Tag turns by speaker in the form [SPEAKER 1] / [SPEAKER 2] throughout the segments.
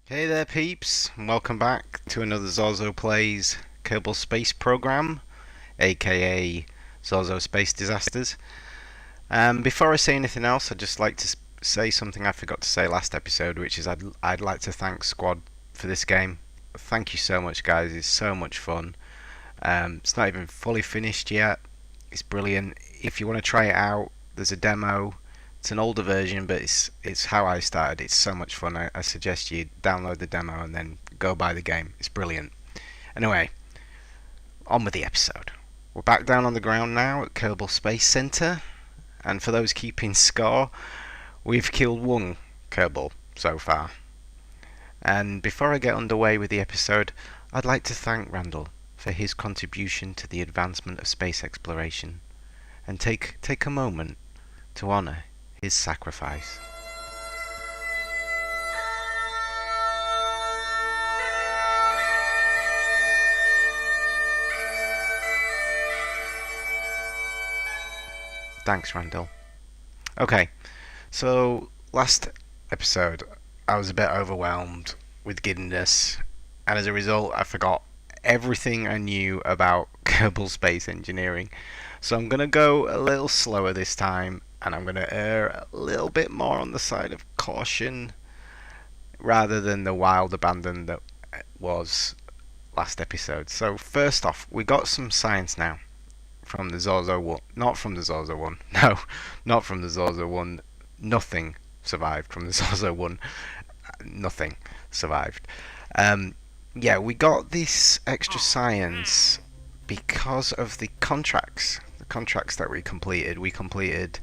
[SPEAKER 1] Hey there peeps, and welcome back to another ZorzoPlays Kerbal Space Program, aka Zorzo Space Disasters. Before I say anything else, I'd just like to say something I forgot to say last episode, which is I'd like to thank Squad for this game. Thank you so much guys, it's so much fun. It's not even fully finished yet, it's brilliant. If you want to try it out, there's a demo. It's an older version, but it's how I started. It's so much fun. I suggest you download the demo and then go buy the game. It's brilliant. Anyway, on with the episode. We're back down on the ground now at Kerbal Space Center, and for those keeping score, we've killed one Kerbal so far. And before I get underway with the episode, I'd like to thank Randall for his contribution to the advancement of space exploration, and take a moment to honor his sacrifice. Thanks, Randall. Okay, so last episode I was a bit overwhelmed with giddiness, and as a result I forgot everything I knew about Kerbal Space Engineering. So I'm going to go a little slower this time, and I'm going to err a little bit more on the side of caution rather than the wild abandon that was last episode. So first off, we got some science now from the Zorzo one. Not from the Zorzo one. No, not from the Zorzo one. Nothing survived from the Zorzo one. Nothing survived. Yeah, we got this extra science because of the contracts. The contracts that we completed. We completed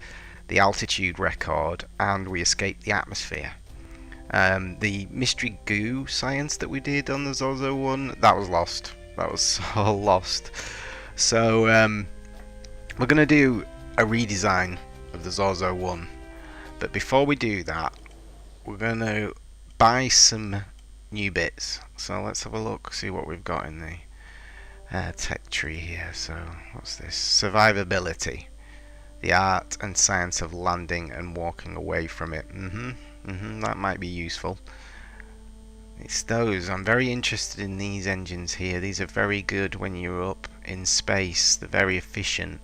[SPEAKER 1] the altitude record and we escaped the atmosphere. The mystery goo science that we did on the Zorzo one, that was lost. That was so lost. So we're going to do a redesign of the Zorzo one. But before we do that, we're going to buy some new bits. So let's have a look, see what we've got in the tech tree here. So what's this? Survivability. The art and science of landing and walking away from it. That might be useful. It's those. I'm very interested in these engines here. These are very good when you're up in space. They're very efficient.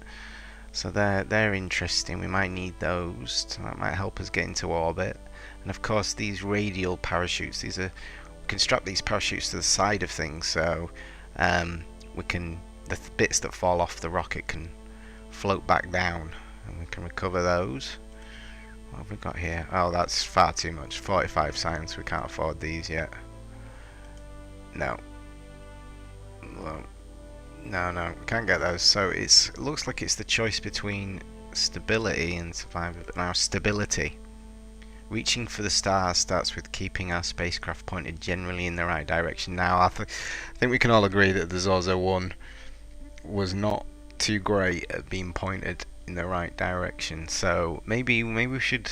[SPEAKER 1] So they're interesting. We might need those. So that might help us get into orbit. And of course these radial parachutes. We can strap these parachutes to the side of things, so we can the bits that fall off the rocket can float back down, and we can recover those. What have we got here? Oh, that's far too much. 45 science. We can't afford these yet. No. Well, no, we can't get those. So it looks like it's the choice between stability and survivability. Now, stability. Reaching for the stars starts with keeping our spacecraft pointed generally in the right direction. Now, I think we can all agree that the Zorzo 1 was not too great at being pointed in the right direction. So maybe we should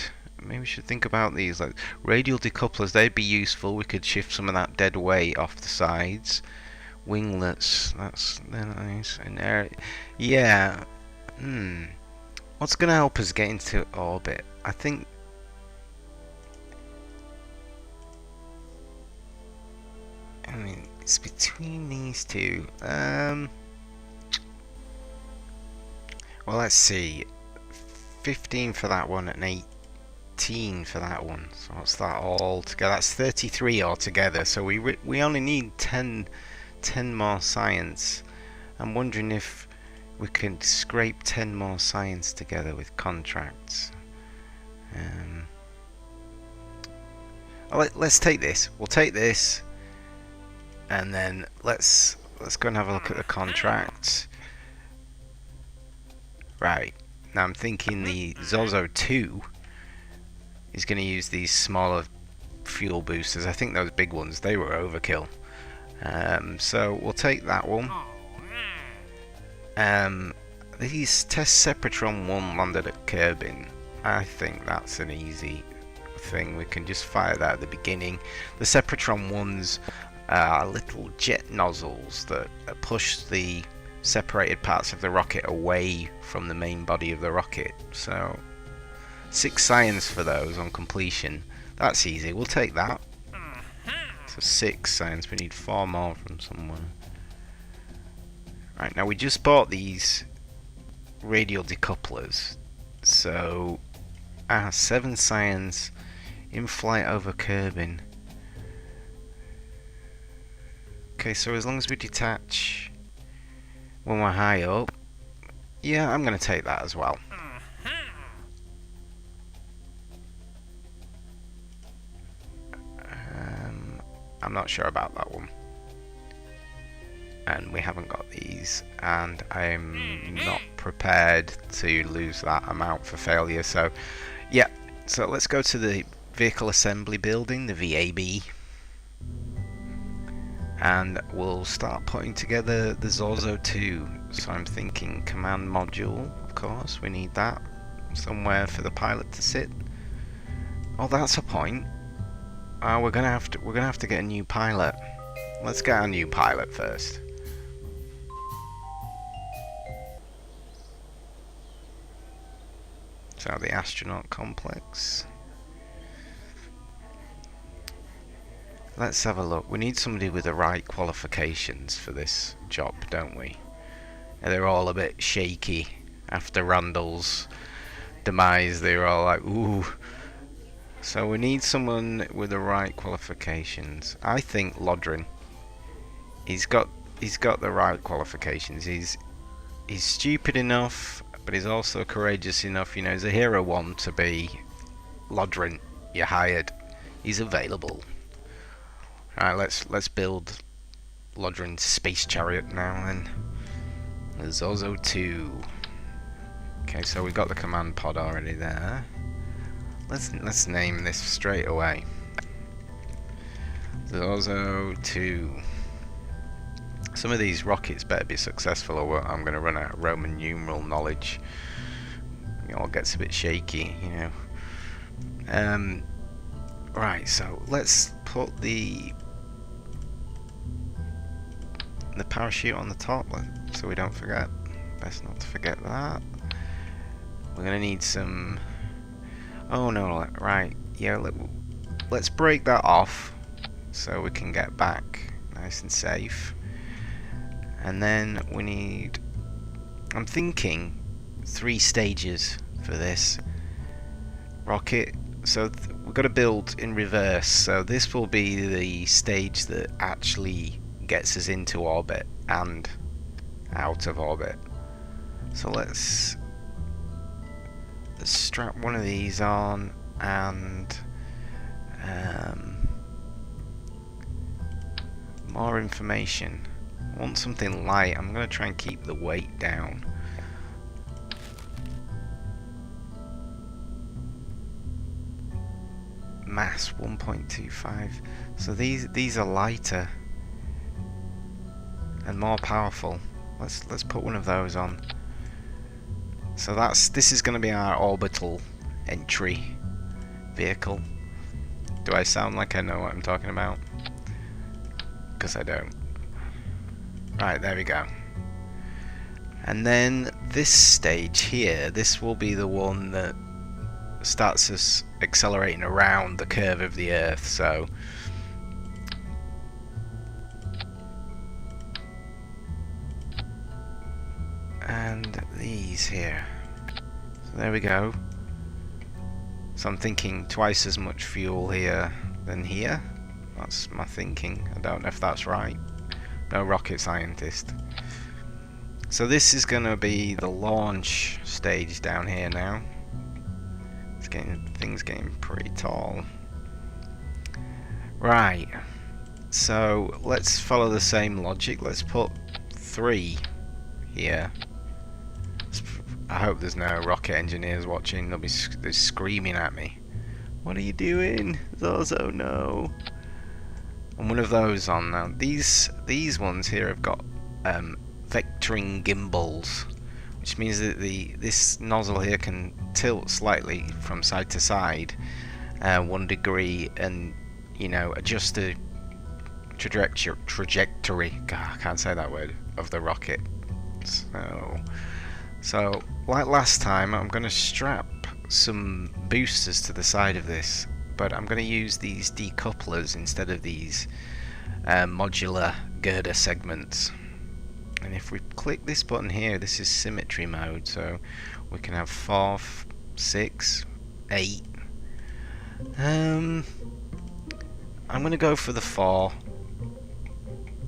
[SPEAKER 1] think about these, like radial decouplers. They'd be useful. We could shift some of that dead weight off the sides. Winglets, they're nice. And air, yeah. What's gonna help us get into orbit? I think. I mean, it's between these two. Well, let's see. 15 for that one and 18 for that one. So what's that all together? That's 33 altogether. So we only need 10 more science. I'm wondering if we can scrape 10 more science together with contracts. Let's take this. We'll take this. And then let's go and have a look at the contract. Right, now I'm thinking the Zorzo 2 is going to use these smaller fuel boosters. I think those big ones, they were overkill. So we'll take that one. These test Separatron 1 landed at Kerbin. I think that's an easy thing. We can just fire that at the beginning. The Separatron 1s are little jet nozzles that push the separated parts of the rocket away from the main body of the rocket. So 6 science for those on completion. That's easy. We'll take that. So 6 science. We need 4 more from somewhere. Right, now we just bought these radial decouplers. So 7 science in flight over Kerbin. Okay, so as long as we detach when we're high up, yeah, I'm going to take that as well. I'm not sure about that one. And we haven't got these, and I'm not prepared to lose that amount for failure. So, yeah, so let's go to the Vehicle Assembly Building, the VAB. And we'll start putting together the Zorzo 2. So I'm thinking command module, of course, we need that. Somewhere for the pilot to sit. Oh, that's a point. We're gonna have to get a new pilot. Let's get a new pilot first. So the astronaut complex. Let's have a look. We need somebody with the right qualifications for this job, don't we? They're all a bit shaky after Randall's demise. They're all like, ooh. So we need someone with the right qualifications. I think Lodrin. He's got the right qualifications. He's stupid enough, but he's also courageous enough. You know, he's a hero one to be Lodrin. You're hired. He's available. Alright, let's build Lodrin's space chariot now then. The Zorzo 2. Okay, so we've got the command pod already there. Let's name this straight away. Zorzo 2. Some of these rockets better be successful or I'm going to run out of Roman numeral knowledge. It all gets a bit shaky, you know. Right, so let's put the parachute on the top so we don't forget. Best not to forget that. We're going to need some... Oh no, right, yeah, let's break that off so we can get back nice and safe. And then we need, I'm thinking 3 stages for this rocket. So we've got to build in reverse. So this will be the stage that actually gets us into orbit and out of orbit. So let's strap one of these on and more information. I want something light. I'm going to try and keep the weight down. Mass 1.25. So these are lighter and more powerful. Let's put one of those on. So this is going to be our orbital entry vehicle. Do I sound like I know what I'm talking about? Because I don't. Right, there we go. And then this stage here, this will be the one that starts us accelerating around the curve of the Earth. So and these here. So there we go. So I'm thinking twice as much fuel here than here. That's my thinking. I don't know if that's right. No rocket scientist. So this is going to be the launch stage down here now. Things getting pretty tall. Right. So let's follow the same logic. Let's put 3 here. I hope there's no rocket engineers watching. They'll be screaming at me. What are you doing, Zorzo? No. And one of those on now. These ones here have got vectoring gimbals, which means that this nozzle here can tilt slightly from side to side, 1 degree, and you know, adjust the trajectory. God, I can't say that word, of the rocket. So like last time, I'm going to strap some boosters to the side of this but I'm going to use these decouplers instead of these modular girder segments. And if we click this button here, this is symmetry mode, so we can have 4, 6, 8. I'm going to go for the 4.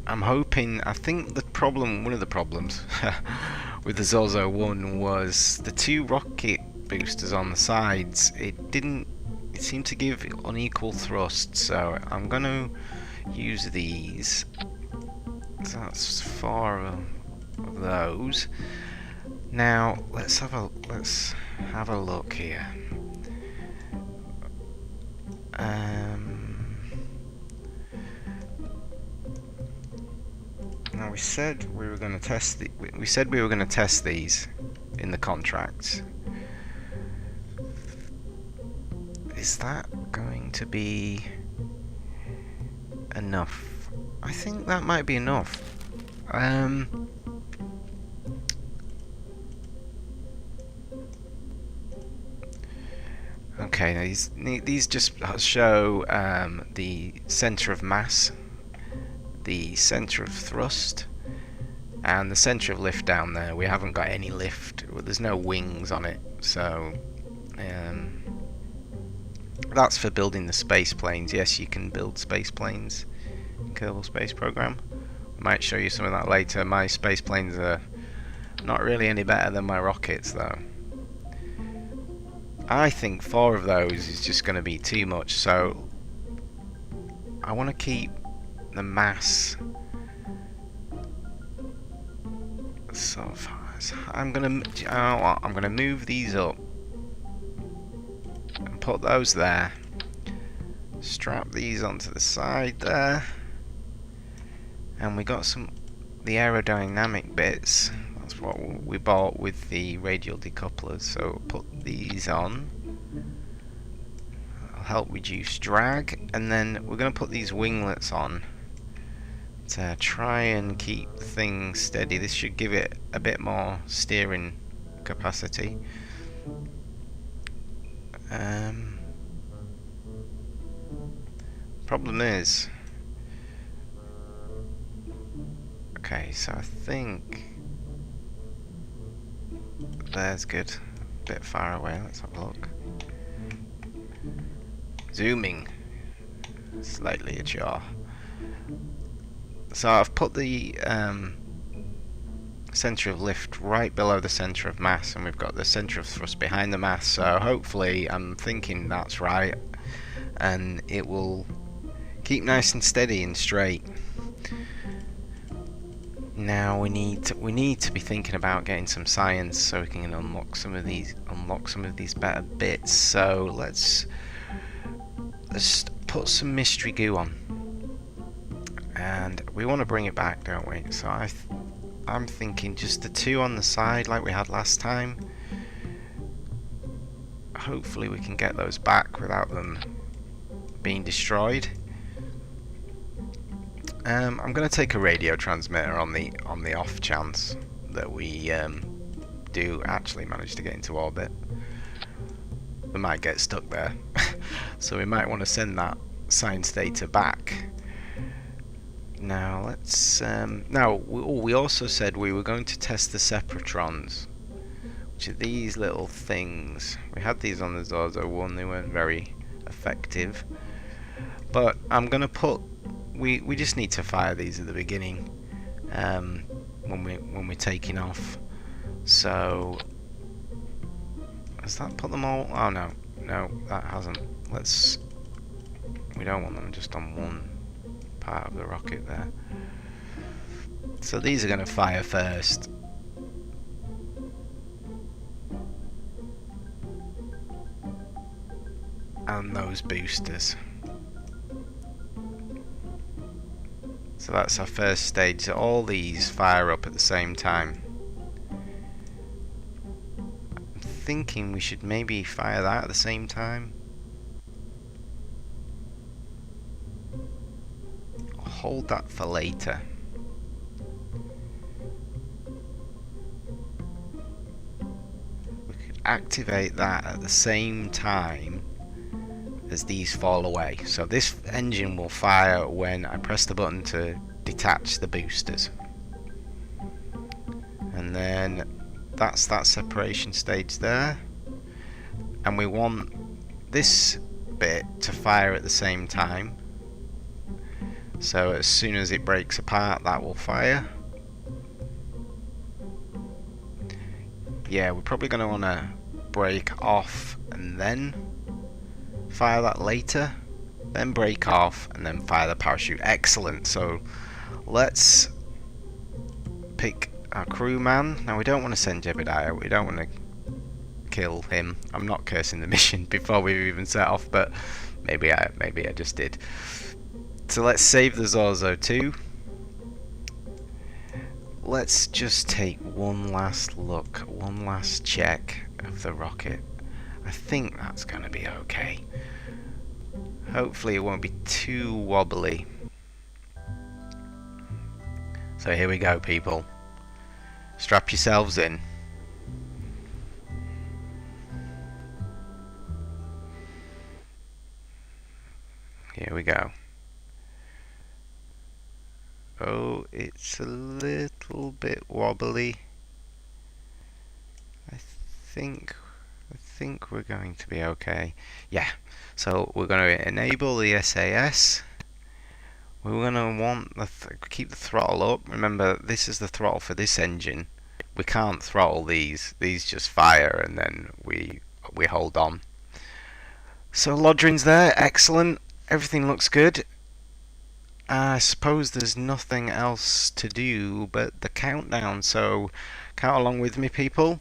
[SPEAKER 1] I think one of the problems with the Zorzo 1 was the 2 rocket boosters on the sides. It seemed to give unequal thrust, so I'm going to use these. So that's 4 of those. Now let's have a look here. Now we said we were going to test these in the contract. Is that going to be enough? I think that might be enough. Okay, now these just show the center of mass, the center of thrust, and the center of lift down there. We haven't got any lift. There's no wings on it, so that's for building the space planes. Yes, you can build space planes in Kerbal Space Program. I might show you some of that later. My space planes are not really any better than my rockets, though. I think 4 of those is just going to be too much, so I want to keep the mass so fast. I'm gonna move these up and put those there. Strap these onto the side there, and we got the aerodynamic bits. That's what we bought with the radial decouplers. So put these on. That'll help reduce drag, and then we're going to put these winglets on to try and keep things steady. This should give it a bit more steering capacity. Problem is, okay, so I think there's good. A bit far away. Let's have a look. Zooming slightly ajar. So I've put the center of lift right below the center of mass, and we've got the center of thrust behind the mass. So hopefully, I'm thinking that's right, and it will keep nice and steady and straight. Now we need to be thinking about getting some science so we can unlock some of these better bits. So let's put some mystery goo on. And we want to bring it back, don't we? So I'm thinking just the 2 on the side like we had last time. Hopefully we can get those back without them being destroyed. I'm going to take a radio transmitter on the off chance that we do actually manage to get into orbit. We might get stuck there, so we might want to send that science data back. Now let's. We also said we were going to test the separatrons, which are these little things. We had these on the Zorzo 1. They weren't very effective, but I'm gonna put. We just need to fire these at the beginning when we're taking off. So has that put them all? Oh no, that hasn't. We don't want them just on one part of the rocket there. So these are going to fire first. And those boosters. So that's our first stage. So all these fire up at the same time. I'm thinking we should maybe fire that at the same time. Hold that for later. We could activate that at the same time as these fall away. So this engine will fire when I press the button to detach the boosters. And then that's that separation stage there. And we want this bit to fire at the same time. So as soon as it breaks apart, that will fire. Yeah, we're probably going to want to break off and then fire that later. Then break off and then fire the parachute. Excellent. So let's pick our crewman. Now we don't want to send Jebediah. We don't want to kill him. I'm not cursing the mission before we even set off, but maybe I just did. So let's save the Zorzo too. Let's just take one last look, one last check of the rocket. I think that's going to be okay. Hopefully it won't be too wobbly. So here we go, people. Strap yourselves in. Here we go. Oh, it's a little bit wobbly. I think we're going to be okay. Yeah. So we're going to enable the SAS. We're going to want keep the throttle up. Remember, this is the throttle for this engine. We can't throttle these. These just fire and then we hold on. So Lodrin's there. Excellent. Everything looks good. I suppose there's nothing else to do but the countdown, so count along with me, people.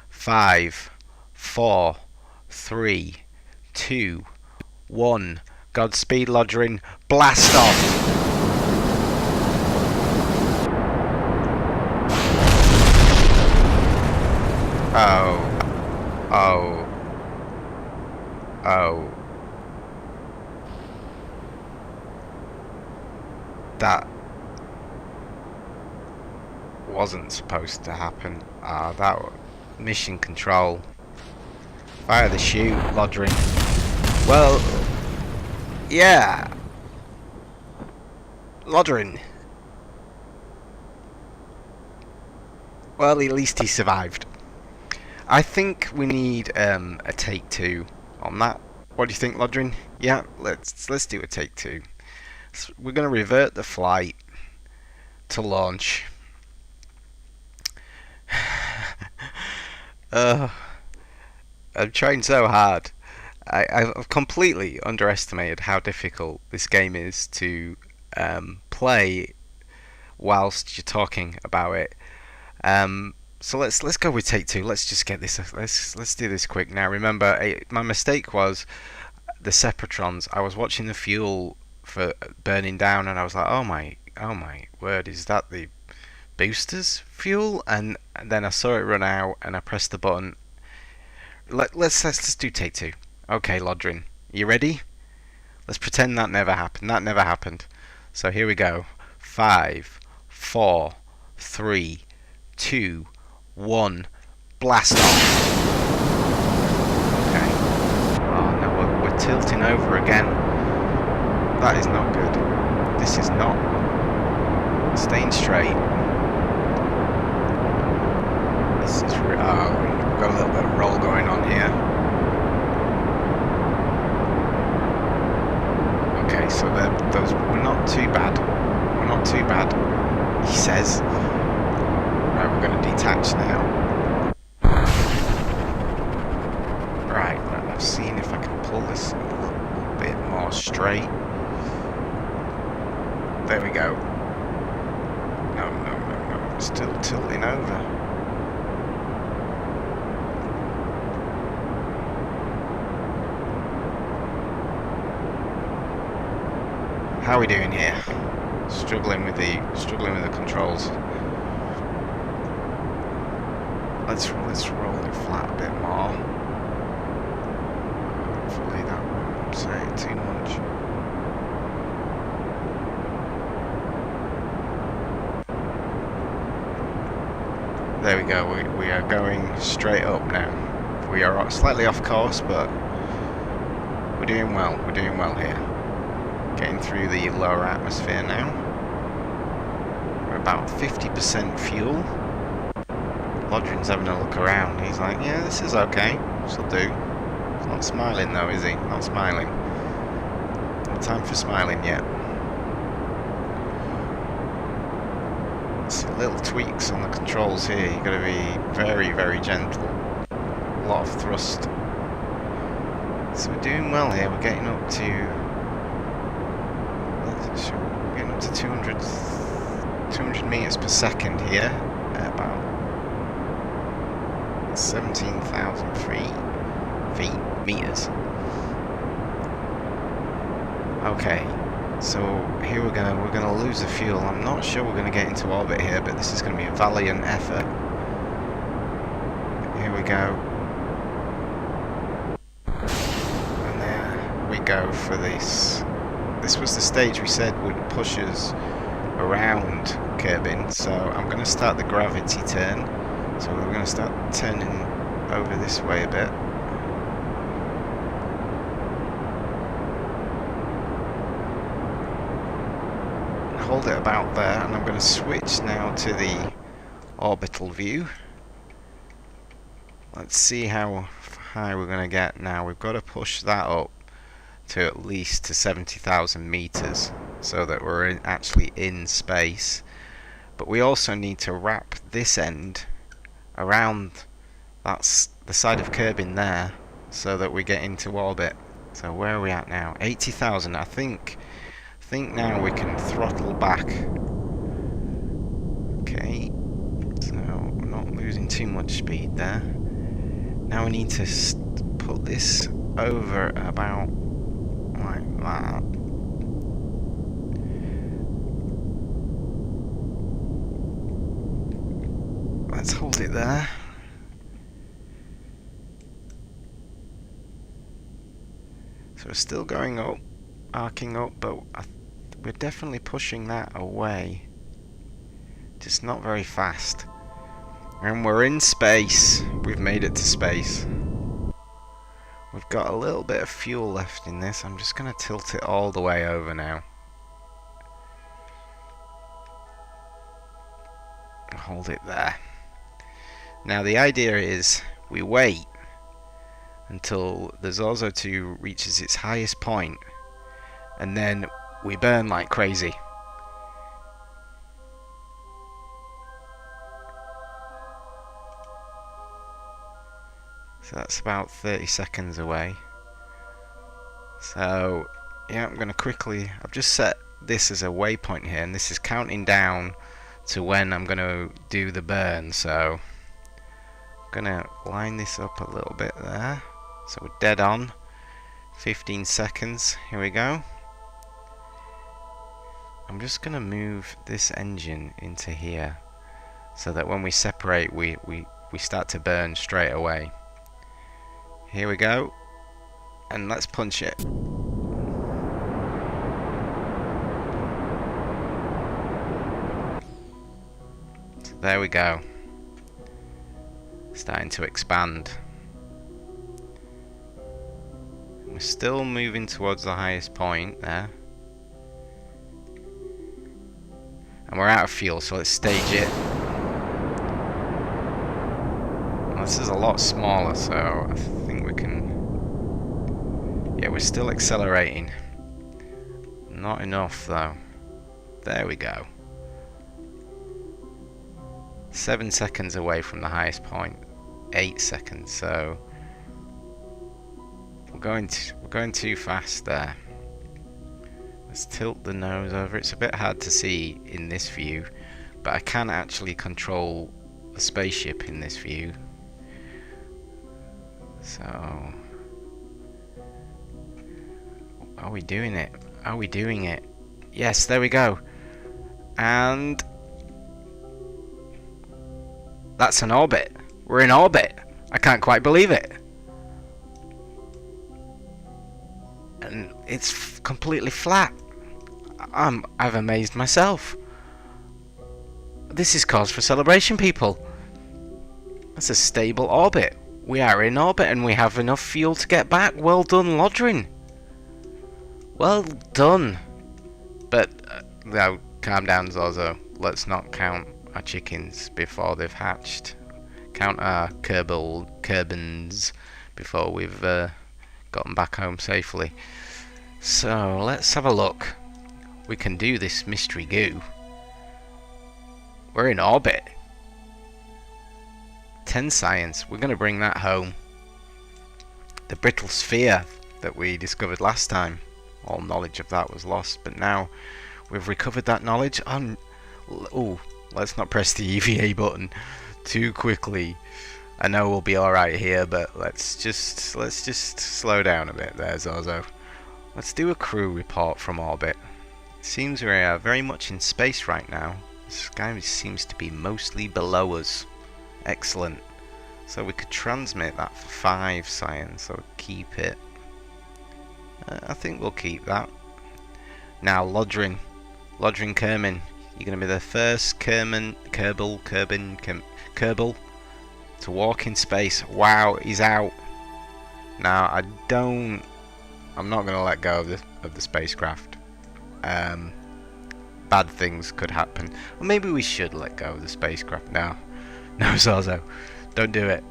[SPEAKER 1] 5, 4, 3, 2, 1. Godspeed, Lodrin. Blast off! Oh. That wasn't supposed to happen. That mission control. Fire the chute, Lodrin. Well, yeah. Lodrin. Well, at least he survived. I think we need a take two on that. What do you think, Lodrin? Yeah, let's do a take two. So we're going to revert the flight to launch. I'm trying so hard. I've completely underestimated how difficult this game is to play whilst you're talking about it. So let's go with take two. Let's just get this. Let's do this quick now. Remember, my mistake was the Separatrons. I was watching the fuel for burning down, and I was like, oh my word, is that the boosters fuel? And then I saw it run out, and I pressed the button. Let's do take two. Okay, Lodrin, you ready? Let's pretend that never happened. That never happened. So here we go. 5, 4, 3, 2, 1. Blast off. Okay. Oh no, we're tilting over again. That is not good. This is not staying straight. This is we've got a little bit of roll going on here. Okay, so those we're not too bad. We're not too bad, he says. Right, we're going to detach now. Right, I've seen if I can pull this a little bit more straight. There we go. No. Still tilting over. How are we doing here? Struggling with the controls. Let's roll it flat a bit more. Hopefully that won't say it too much. There we go, we are going straight up now. We are slightly off course, but We're doing well. We're doing well here. Getting through the lower atmosphere now. We're about 50% fuel. Lodrin's having a look around. He's like, yeah, this is okay. This'll do. He's not smiling though, is he? Not smiling. No time for smiling yet. Some little tweaks on the controls here. You've got to be very, very gentle. A lot of thrust. So we're doing well here. We're getting up to 200 meters per second here at about 17,000 meters. Okay, so here we're gonna lose the fuel. I'm not sure we're gonna get into orbit here, but this is gonna be a valiant effort. Here we go. And there we go for this. This was the stage we said would push us around Kerbal, so I'm going to start the gravity turn. So we're going to start turning over this way a bit. Hold it about there, and I'm going to switch now to the orbital view. Let's see how high we're going to get now. We've got to push that up to at least to 70,000 meters so that we're actually in space. But we also need to wrap this end around that's the side of Kerbal there so that we get into orbit. So where are we at now? 80,000. I think now we can throttle back. Okay, so we're not losing too much speed there. Now we need to put this over about like that. Let's hold it there. So we're still going up, arcing up, but we're definitely pushing that away. Just not very fast. And we're in space. We've made it to space. We've got a little bit of fuel left in this. I'm just going to tilt it all the way over now. Hold it there. Now the idea is we wait until the Zorzo 2 reaches its highest point, and then we burn like crazy. So that's about 30 seconds away. So yeah, I'm going to quickly, I've just set this as a waypoint here, and this is counting down to when I'm going to do the burn. So I'm going to line this up a little bit there. So we're dead on. 15 seconds. Here we go. I'm just going to move this engine into here so that when we separate we start to burn straight away. Here we go. And let's punch it. So there we go. Starting to expand. We're still moving towards the highest point there. And we're out of fuel, so let's stage it. Well, this is a lot smaller, so I think we can... Yeah, we're still accelerating. Not enough, though. There we go. 7 seconds away from the highest point. 8 seconds, so... We're going too fast there. Let's tilt the nose over. It's a bit hard to see in this view, but I can actually control the spaceship in this view. So, are we doing it? Are we doing it? Yes, there we go. And that's an orbit. We're in orbit. I can't quite believe it. And it's completely flat. I've amazed myself. This is cause for celebration, people. That's a stable orbit. We are in orbit and we have enough fuel to get back. Well done, Lodrin. Well done. But now, calm down, Zorzo. Let's not count our chickens before they've hatched. Count our Kerbins before we've gotten back home safely. So let's have a look. We can do this mystery goo. We're in orbit. 10 science. We're going to bring that home. The brittle sphere that we discovered last time. All knowledge of that was lost, but now we've recovered that knowledge. Oh, let's not press the EVA button too quickly. I know we'll be alright here, but let's just slow down a bit there, Zorzo. Let's do a crew report from orbit. It seems we are very much in space right now. The sky seems to be mostly below us. Excellent. So we could transmit that for 5 science, so keep it. I think we'll keep that. Now, Lodrin Kerman, you're going to be the first Kerbal to walk in space. Wow, he's out. Now, I'm not going to let go of the spacecraft. Bad things could happen. Or maybe we should let go of the spacecraft. No, Zorzo, don't do it.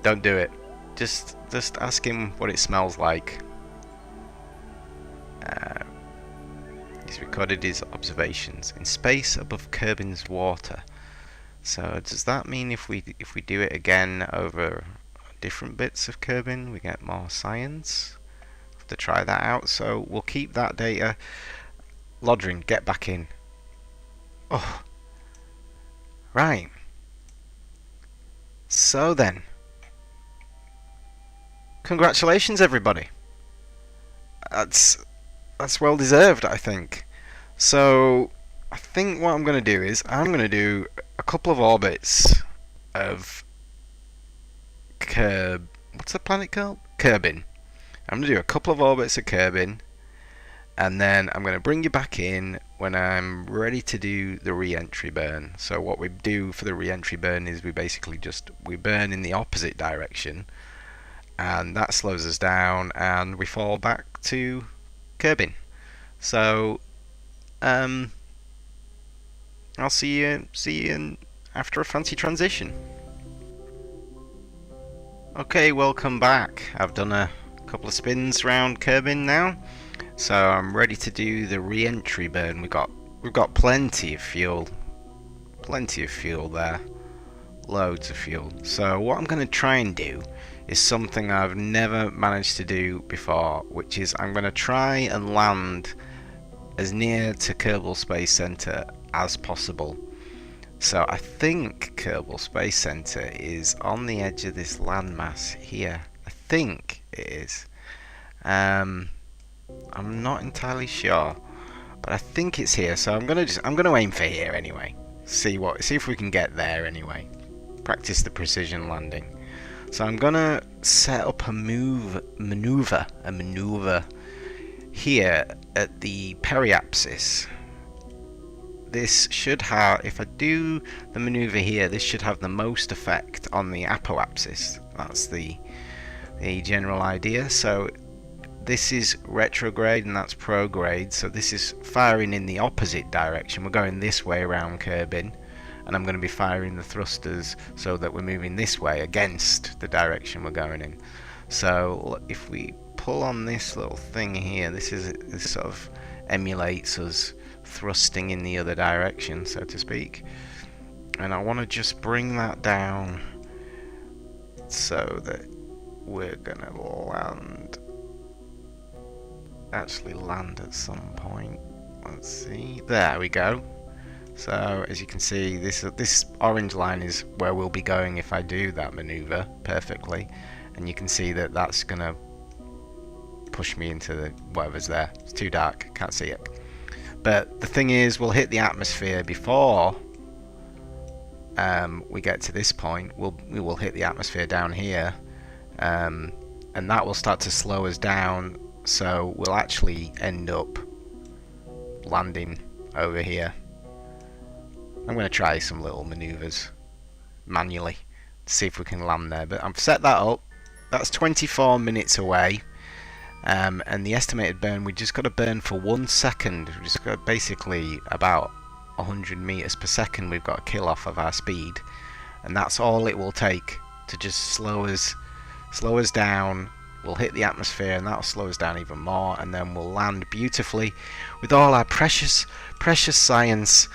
[SPEAKER 1] Don't do it. Just ask him what it smells like. He's recorded his observations in space above Kerbin's water. So does that mean if we do it again over different bits of Kerbin, we get more science? Have to try that out. So we'll keep that data. Lodrin, get back in. Oh, right. So then, congratulations, everybody. That's well deserved, I think. So I think what I'm going to do is I'm going to do a couple of orbits of what's the planet called? Kerbin. I'm going to do a couple of orbits of Kerbin, and then I'm going to bring you back in when I'm ready to do the re-entry burn. So what we do for the re-entry burn is we basically we burn in the opposite direction, and that slows us down, and we fall back to Kerbin. So I'll see you after a fancy transition. Okay, welcome back. I've done a couple of spins around Kerbin now, so I'm ready to do the re-entry burn. We've got plenty of fuel there, loads of fuel. So what I'm going to try and do is something I've never managed to do before, which is I'm going to try and land as near to Kerbal Space Center as possible. So I think Kerbal Space Center is on the edge of this landmass here. I think it is. I'm not entirely sure, but I think it's here. So I'm gonna aim for here anyway. See if we can get there anyway. Practice the precision landing. So I'm gonna set up a maneuver here at the periapsis. This should have, if I do the maneuver here, this should have the most effect on the apoapsis. That's the general idea. So this is retrograde and that's prograde. So this is firing in the opposite direction. We're going this way around Kerbin, and I'm going to be firing the thrusters so that we're moving this way against the direction we're going in. So if we pull on this little thing here, this sort of emulates us thrusting in the other direction, so to speak. And I want to just bring that down so that we're going to actually land at some point. Let's see. There we go. So as you can see, this orange line is where we'll be going if I do that maneuver perfectly. And you can see that that's going to push me into whatever's there. It's too dark, can't see it. But the thing is, we'll hit the atmosphere before we get to this point. We will hit the atmosphere down here, and that will start to slow us down. So we'll actually end up landing over here. I'm going to try some little maneuvers manually to see if we can land there. But I've set that up. That's 24 minutes away. and the estimated burn, we just got to burn for 1 second. We just got basically about 100 meters per second. We've got to kill off of our speed, and that's all it will take to just slow us down. We'll hit the atmosphere, and that'll slow us down even more, and then we'll land beautifully with all our precious science.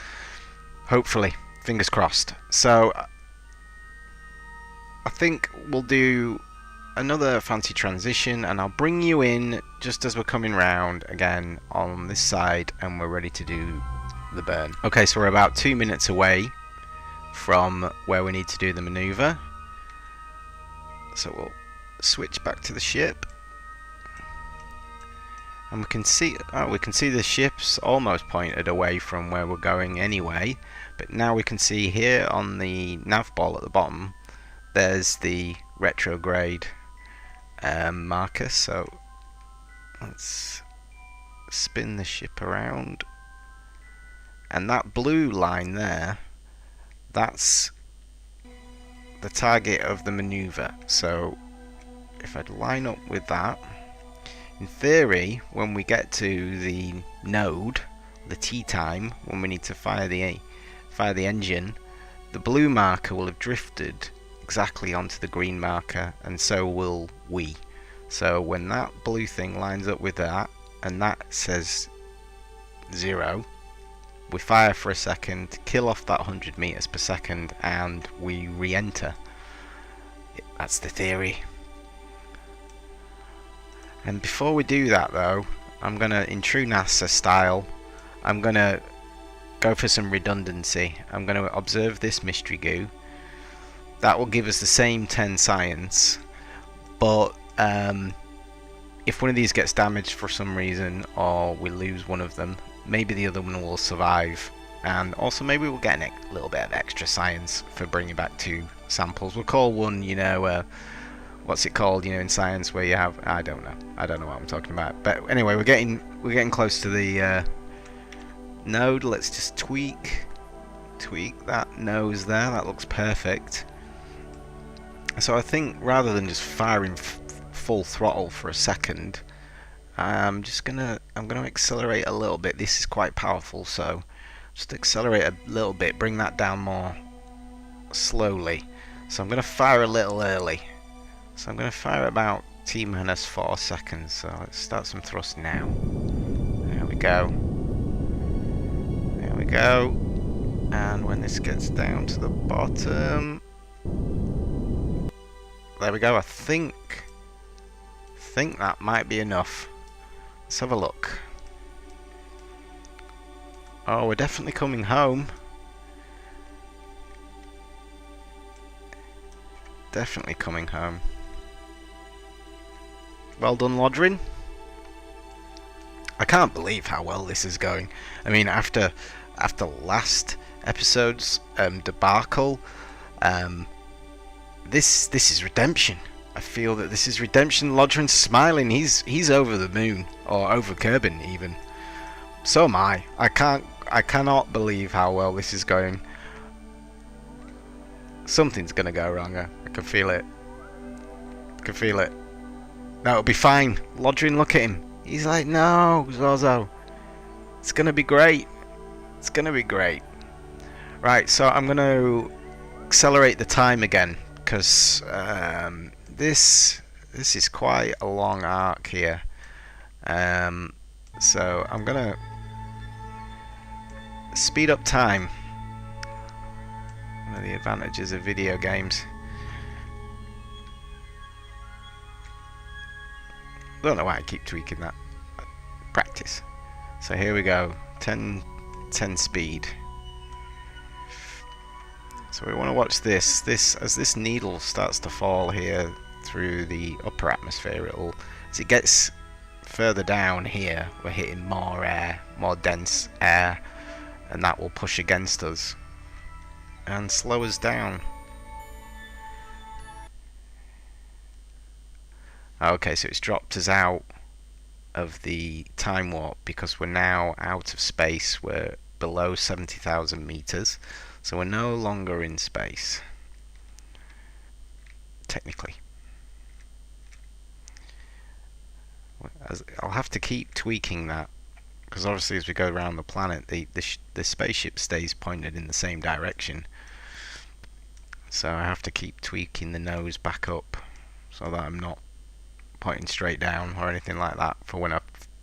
[SPEAKER 1] Hopefully, fingers crossed. So I think we'll do another fancy transition, and I'll bring you in just as we're coming round again on this side and we're ready to do the burn. Okay, so we're about 2 minutes away from where we need to do the maneuver, so we'll switch back to the ship, and we can see the ship's almost pointed away from where we're going anyway, but now we can see here on the nav ball at the bottom there's the retrograde marker. So let's spin the ship around, and that blue line there, that's the target of the maneuver. So if I'd line up with that, in theory, when we get to the node, the T time, when we need to fire the engine, the blue marker will have drifted exactly onto the green marker, and so will we. So when that blue thing lines up with that, and that says 0, we fire for a second, kill off that 100 meters per second, and we re-enter. That's the theory. And before we do that though, I'm gonna, in true NASA style, I'm gonna go for some redundancy. I'm gonna observe this mystery goo. That will give us the same 10 science, but if one of these gets damaged for some reason, or we lose one of them, maybe the other one will survive, and also maybe we'll get a little bit of extra science for bringing back 2 samples. We'll call one, you know, what's it called, you know, in science where you have, I don't know what I'm talking about. But anyway, we're getting close to the node. Let's just tweak that nose there. That looks perfect. So I think rather than just firing full throttle for a second, I'm gonna accelerate a little bit. This is quite powerful, so just accelerate a little bit, bring that down more slowly. So I'm gonna fire a little early. So I'm gonna fire about T-minus 4 seconds. So let's start some thrust now. There we go. There we go. And when this gets down to the bottom, there we go. I think that might be enough. Let's have a look. Oh, we're definitely coming home. Definitely coming home. Well done, Lodrin. I can't believe how well this is going. I mean, after last episode's debacle, this is redemption. I feel that this is redemption. Lodrin's smiling. He's over the moon, or over Kerbin even. So am I. I cannot believe how well this is going. Something's gonna go wrong. I can feel it. I can feel it. No, it'll be fine. Lodrin, look at him. He's like, no, Zorzo. It's gonna be great. It's gonna be great. Right, so I'm gonna accelerate the time again, because this is quite a long arc here. So I'm gonna speed up time. One of the advantages of video games. I don't know why I keep tweaking that. Practice. So here we go. 10 speed. So we want to watch this. As this needle starts to fall here through the upper atmosphere, as it gets further down here, we're hitting more air, more dense air, and that will push against us and slow us down. Okay, so it's dropped us out of the time warp because we're now out of space. We're below 70,000 meters, so we're no longer in space, technically. I'll have to keep tweaking that, because obviously as we go around the planet, the spaceship stays pointed in the same direction. So I have to keep tweaking the nose back up so that I'm not pointing straight down or anything like that for when I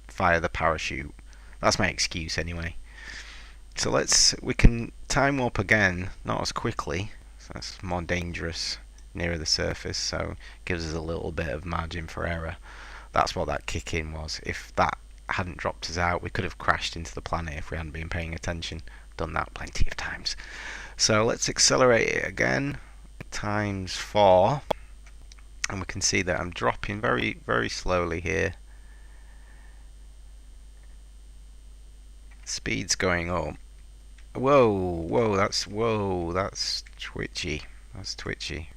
[SPEAKER 1] fire the parachute. That's my excuse anyway. So we can time warp again, not as quickly, so that's more dangerous nearer the surface, so gives us a little bit of margin for error. That's what that kick in was. If that hadn't dropped us out, we could have crashed into the planet if we hadn't been paying attention. Done that plenty of times. So let's accelerate it again, times 4, and we can see that I'm dropping very, very slowly here. Speed's going up. Whoa, that's twitchy. That's twitchy.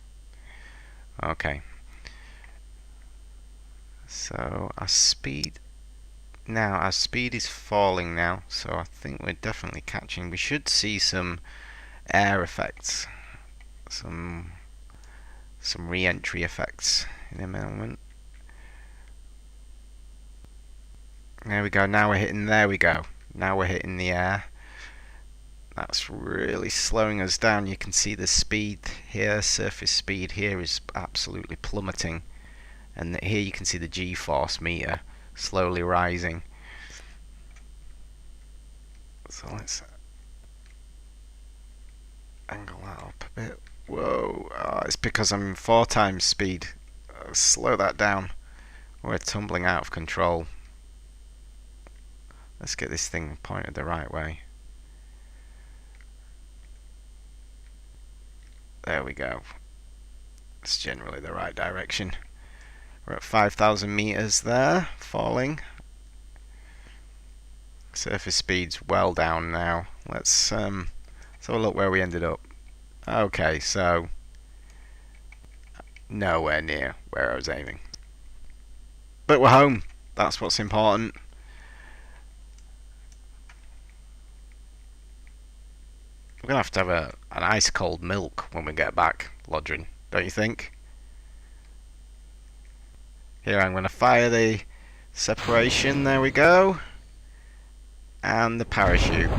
[SPEAKER 1] Okay. So our speed is falling now, so I think we're definitely catching. We should see some air effects, some re-entry effects in a moment. There we go. Now we're hitting. There we go. Now we're hitting the air. That's really slowing us down. You can see the speed here, surface speed here is absolutely plummeting, and here you can see the G-force meter slowly rising. So let's angle that up a bit. Whoa, it's because I'm 4 times speed. Slow that down. We're tumbling out of control. Let's get this thing pointed the right way. There we go. It's generally the right direction. We're at 5,000 meters there, falling. Surface speed's well down now. Let's have a look where we ended up. Okay, so nowhere near where I was aiming. But we're home. That's what's important. We're going to have an ice cold milk when we get back, Lodrin, don't you think? Here, I'm going to fire the separation. There we go. And the parachute.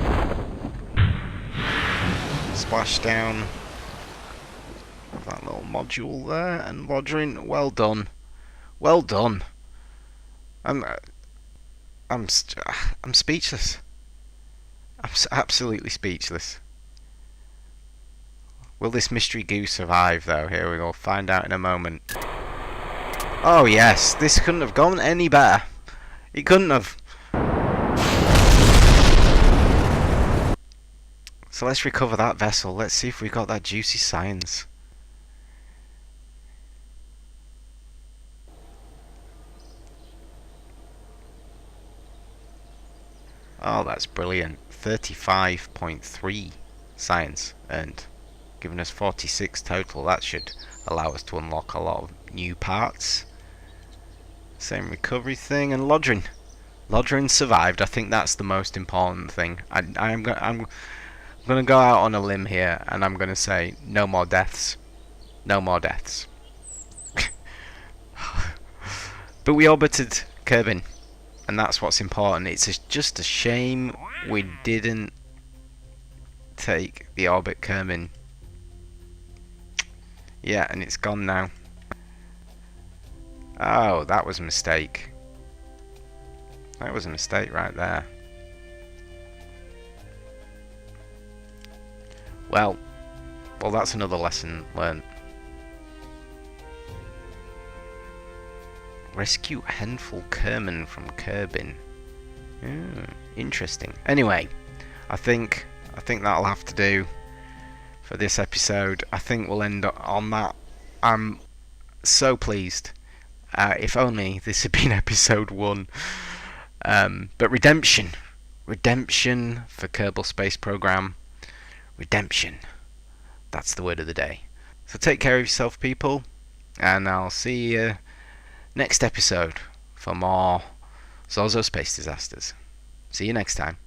[SPEAKER 1] Splash down of that little module there. And Lodrin, well done. Well done. I'm speechless. I'm absolutely speechless. Will this mystery goo survive, though? Here we go. Find out in a moment. Oh, yes. This couldn't have gone any better. It couldn't have. So let's recover that vessel. Let's see if we got that juicy science. Oh, that's brilliant. 35.3 science earned. Giving us 46 total. That should allow us to unlock a lot of new parts. Same recovery thing. And Lodrin survived. I think that's the most important thing. I'm going to go out on a limb here, and I'm going to say no more deaths. No more deaths. But we orbited Kerbin, and that's what's important. It's just a shame we didn't take the orbit Kerbin. Yeah, and it's gone now. Oh, that was a mistake. That was a mistake right there. Well, that's another lesson learned. Rescue Handful Kerman from Kerbin. Interesting. Anyway, I think that'll have to do for this episode. I think we'll end up on that. I'm so pleased. If only this had been episode 1. But redemption for Kerbal Space Program. Redemption. That's the word of the day. So take care of yourself, people, and I'll see you next episode for more Zorzo Space Disasters. See you next time.